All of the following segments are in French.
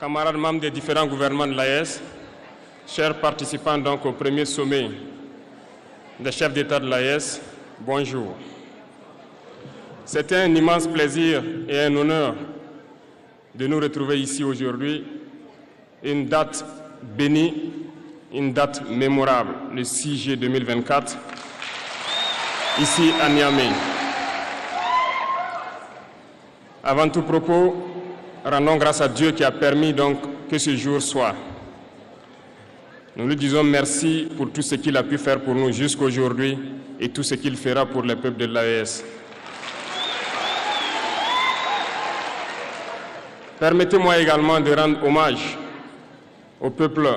camarades membres des différents gouvernements de l'AES, chers participants donc au premier sommet des chefs d'État de l'AES, bonjour. C'était un immense plaisir et un honneur de nous retrouver ici aujourd'hui, une date bénie, une date mémorable, le 6 juillet 2024, ici à Niamey. Avant tout propos, rendons grâce à Dieu qui a permis donc que ce jour soit. Nous lui disons merci pour tout ce qu'il a pu faire pour nous jusqu'à aujourd'hui et tout ce qu'il fera pour le peuple de l'AES. Permettez-moi également de rendre hommage au peuple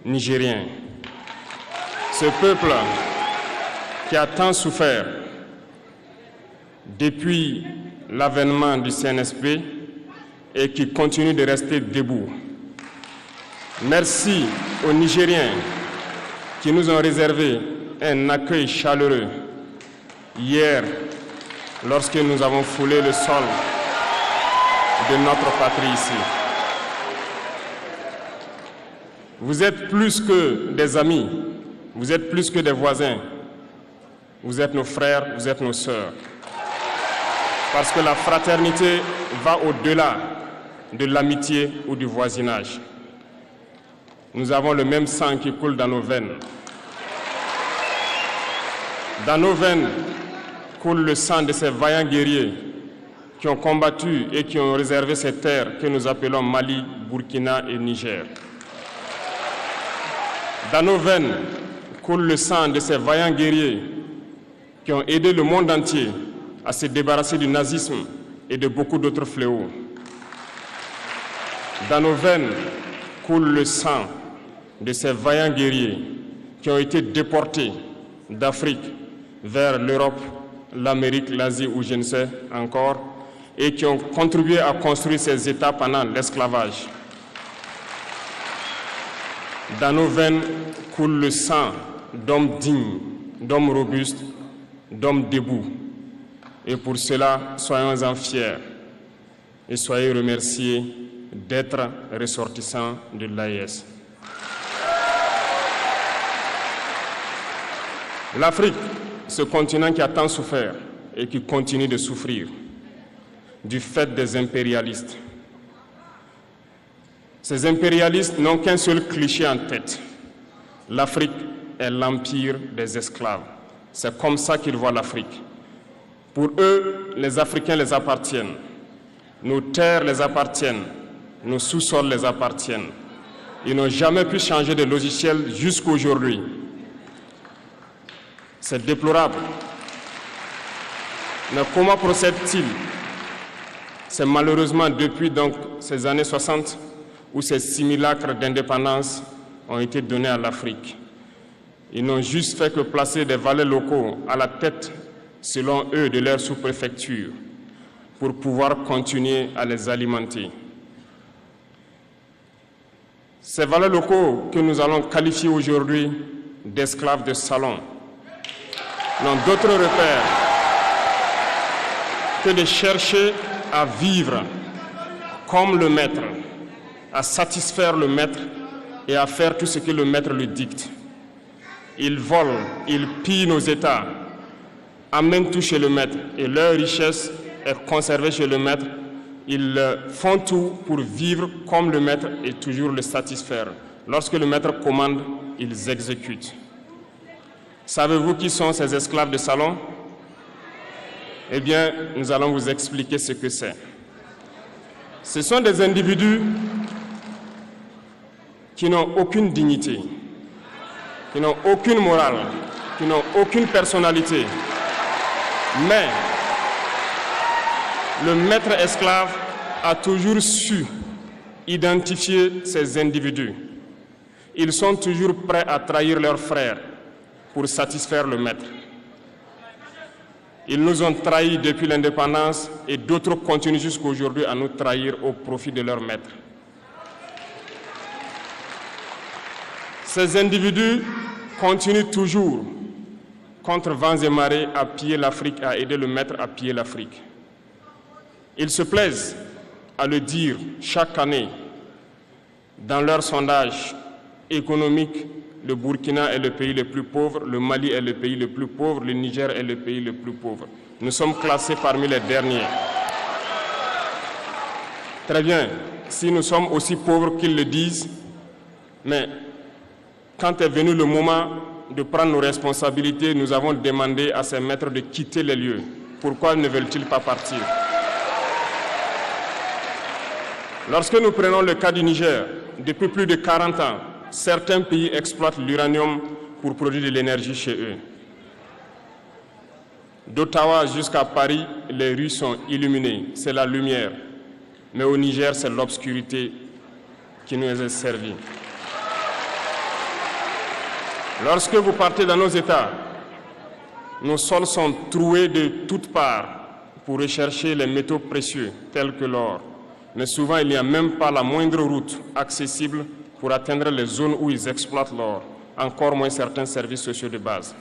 nigérien. Ce peuple qui a tant souffert depuis l'avènement du CNSP et qui continue de rester debout. Merci aux Nigériens qui nous ont réservé un accueil chaleureux hier lorsque nous avons foulé le sol de notre patrie ici. Vous êtes plus que des amis, vous êtes plus que des voisins, vous êtes nos frères, vous êtes nos sœurs. Parce que la fraternité va au-delà de l'amitié ou du voisinage. Nous avons le même sang qui coule dans nos veines. Dans nos veines coule le sang de ces vaillants guerriers qui ont combattu et qui ont réservé ces terres que nous appelons Mali, Burkina et Niger. Dans nos veines coule le sang de ces vaillants guerriers qui ont aidé le monde entier à se débarrasser du nazisme et de beaucoup d'autres fléaux. Dans nos veines coule le sang de ces vaillants guerriers qui ont été déportés d'Afrique vers l'Europe, l'Amérique, l'Asie ou je ne sais encore, et qui ont contribué à construire ces États pendant l'esclavage. Dans nos veines coule le sang d'hommes dignes, d'hommes robustes, d'hommes debout. Et pour cela, soyons-en fiers et soyez remerciés d'être ressortissants de l'AES. L'Afrique, ce continent qui a tant souffert et qui continue de souffrir du fait des impérialistes. Ces impérialistes n'ont qu'un seul cliché en tête. L'Afrique est l'empire des esclaves. C'est comme ça qu'ils voient l'Afrique. Pour eux, les Africains les appartiennent. Nos terres les appartiennent. Nos sous-sols les appartiennent. Ils n'ont jamais pu changer de logiciel jusqu'à aujourd'hui. C'est déplorable. Mais comment procèdent-ils? C'est malheureusement depuis donc ces années 60 où ces simulacres d'indépendance ont été donnés à l'Afrique. Ils n'ont juste fait que placer des valets locaux à la tête, selon eux, de leur sous-préfecture pour pouvoir continuer à les alimenter. Ces valets locaux que nous allons qualifier aujourd'hui d'esclaves de salon n'ont d'autre repère que de chercher à vivre comme le maître, à satisfaire le maître et à faire tout ce que le maître lui dicte. Ils volent, ils pillent nos États, amènent tout chez le maître et leur richesse est conservée chez le maître. Ils font tout pour vivre comme le maître et toujours le satisfaire. Lorsque le maître commande, ils exécutent. Savez-vous qui sont ces esclaves de salon? Eh bien, nous allons vous expliquer ce que c'est. Ce sont des individus qui n'ont aucune dignité, qui n'ont aucune morale, qui n'ont aucune personnalité. Mais le maître esclave a toujours su identifier ces individus. Ils sont toujours prêts à trahir leurs frères pour satisfaire le maître. Ils nous ont trahis depuis l'indépendance et d'autres continuent jusqu'à aujourd'hui à nous trahir au profit de leur maître. Ces individus continuent toujours, contre vents et marées, à piller l'Afrique, à aider le maître à piller l'Afrique. Ils se plaisent à le dire chaque année Dans leur sondage économique, le Burkina est le pays le plus pauvre, le Mali est le pays le plus pauvre, le Niger est le pays le plus pauvre. Nous sommes classés parmi les derniers. Très bien, si nous sommes aussi pauvres qu'ils le disent, mais quand est venu le moment de prendre nos responsabilités, nous avons demandé à ces maîtres de quitter les lieux. Pourquoi ne veulent-ils pas partir? Lorsque nous prenons le cas du Niger, depuis plus de 40 ans, certains pays exploitent l'uranium pour produire de l'énergie chez eux. D'Ottawa jusqu'à Paris, les rues sont illuminées, c'est la lumière. Mais au Niger, c'est l'obscurité qui nous est servie. Lorsque vous partez dans nos États, nos sols sont troués de toutes parts pour rechercher les métaux précieux tels que l'or. Mais souvent, il n'y a même pas la moindre route accessible pour atteindre les zones où ils exploitent l'or, encore moins certains services sociaux de base.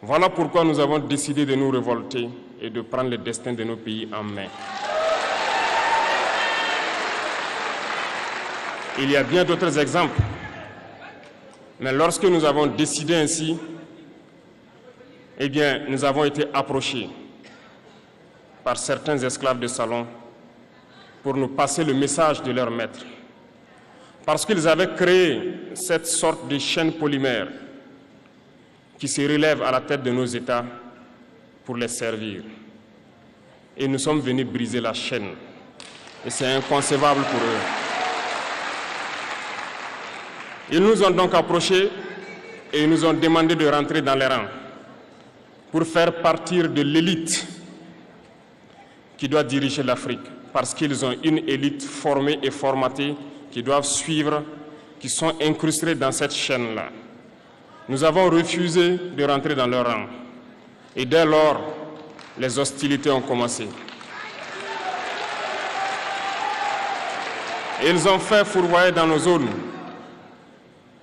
Voilà pourquoi nous avons décidé de nous révolter et de prendre le destin de nos pays en main. Il y a bien d'autres exemples. Mais lorsque nous avons décidé ainsi, eh bien, nous avons été approchés par certains esclaves de salon pour nous passer le message de leur maître. Parce qu'ils avaient créé cette sorte de chaîne polymère qui se relève à la tête de nos États pour les servir. Et nous sommes venus briser la chaîne. Et c'est inconcevable pour eux. Ils nous ont donc approchés et ils nous ont demandé de rentrer dans les rangs pour faire partir de l'élite qui doit diriger l'Afrique, parce qu'ils ont une élite formée et formatée qui doivent suivre, qui sont incrustés dans cette chaîne-là. Nous avons refusé de rentrer dans leur rang. Et dès lors, les hostilités ont commencé. Ils ont fait fourvoyer dans nos zones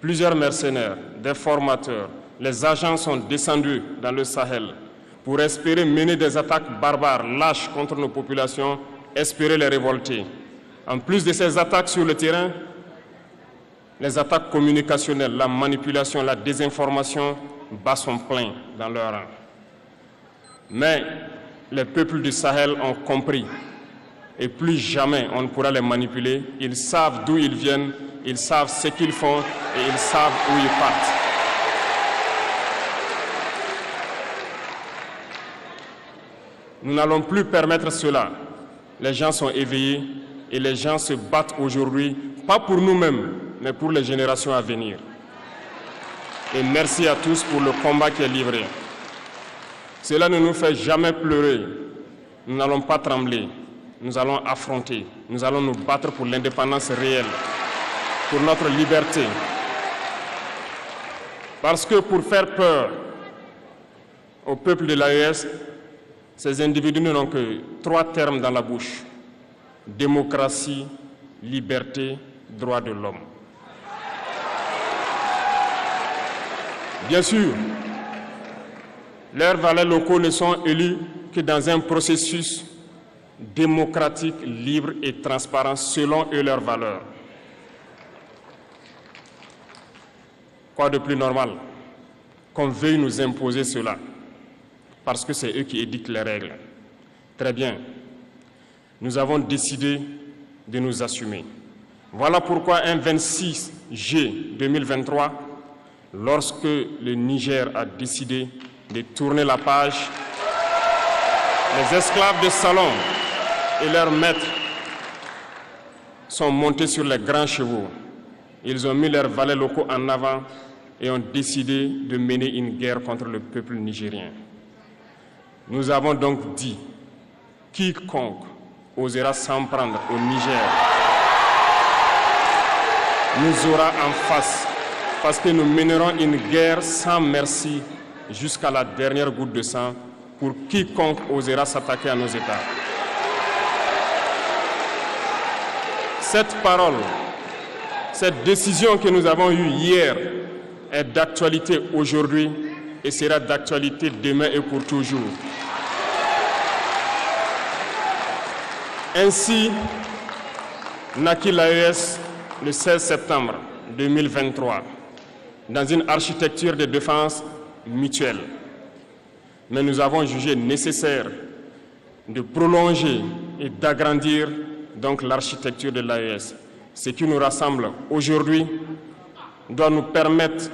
plusieurs mercenaires, des formateurs. Les agents sont descendus dans le Sahel pour espérer mener des attaques barbares, lâches contre nos populations, espérer les révolter. En plus de ces attaques sur le terrain, les attaques communicationnelles, la manipulation, la désinformation battent son plein dans leur rang. Mais les peuples du Sahel ont compris et plus jamais on ne pourra les manipuler. Ils savent d'où ils viennent, ils savent ce qu'ils font et ils savent où ils partent. Nous n'allons plus permettre cela. Les gens sont éveillés et les gens se battent aujourd'hui, pas pour nous-mêmes, mais pour les générations à venir. Et merci à tous pour le combat qui est livré. Cela ne nous fait jamais pleurer. Nous n'allons pas trembler. Nous allons affronter. Nous allons nous battre pour l'indépendance réelle, pour notre liberté. Parce que pour faire peur au peuple de l'AES, ces individus n'ont que 3 termes dans la bouche: démocratie, liberté, droits de l'homme. Bien sûr, leurs valets locaux ne sont élus que dans un processus démocratique, libre et transparent selon eux leurs valeurs. Quoi de plus normal qu'on veuille nous imposer cela, parce que c'est eux qui édictent les règles. Très bien, nous avons décidé de nous assumer. Voilà pourquoi un 26 juillet 2023, lorsque le Niger a décidé de tourner la page, les esclaves de salon et leurs maîtres sont montés sur les grands chevaux. Ils ont mis leurs valets locaux en avant et ont décidé de mener une guerre contre le peuple nigérien. Nous avons donc dit, quiconque osera s'en prendre au Niger nous aura en face, parce que nous mènerons une guerre sans merci jusqu'à la dernière goutte de sang pour quiconque osera s'attaquer à nos États. Cette parole, cette décision que nous avons eue hier est d'actualité aujourd'hui et sera d'actualité demain et pour toujours. Ainsi naquit l'AES le 16 septembre 2023 dans une architecture de défense mutuelle. Mais nous avons jugé nécessaire de prolonger et d'agrandir donc l'architecture de l'AES. Ce qui nous rassemble aujourd'hui doit nous permettre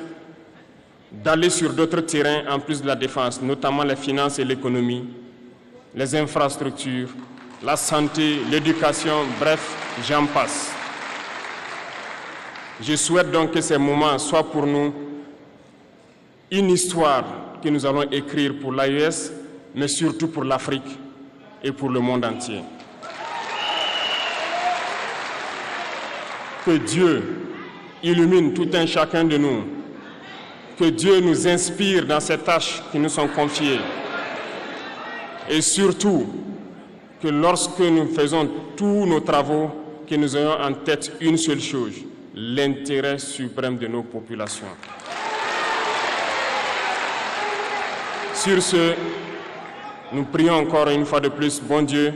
d'aller sur d'autres terrains en plus de la défense, notamment les finances et l'économie, les infrastructures, la santé, l'éducation, bref, j'en passe. Je souhaite donc que ces moments soient pour nous une histoire que nous allons écrire pour l'AES, mais surtout pour l'Afrique et pour le monde entier. Que Dieu illumine tout un chacun de nous, que Dieu nous inspire dans ces tâches qui nous sont confiées, et surtout que lorsque nous faisons tous nos travaux, que nous ayons en tête une seule chose, l'intérêt suprême de nos populations. Sur ce, nous prions encore une fois de plus, bon Dieu,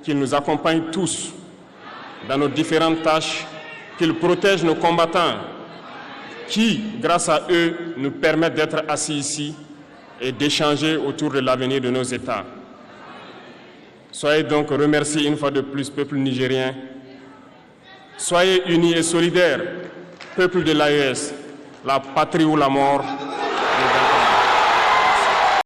qu'il nous accompagne tous dans nos différentes tâches, qu'il protège nos combattants qui, grâce à eux, nous permettent d'être assis ici et d'échanger autour de l'avenir de nos États. Soyez donc remerciés une fois de plus, peuple nigérien. Soyez unis et solidaires, peuple de l'AES, la patrie ou la mort.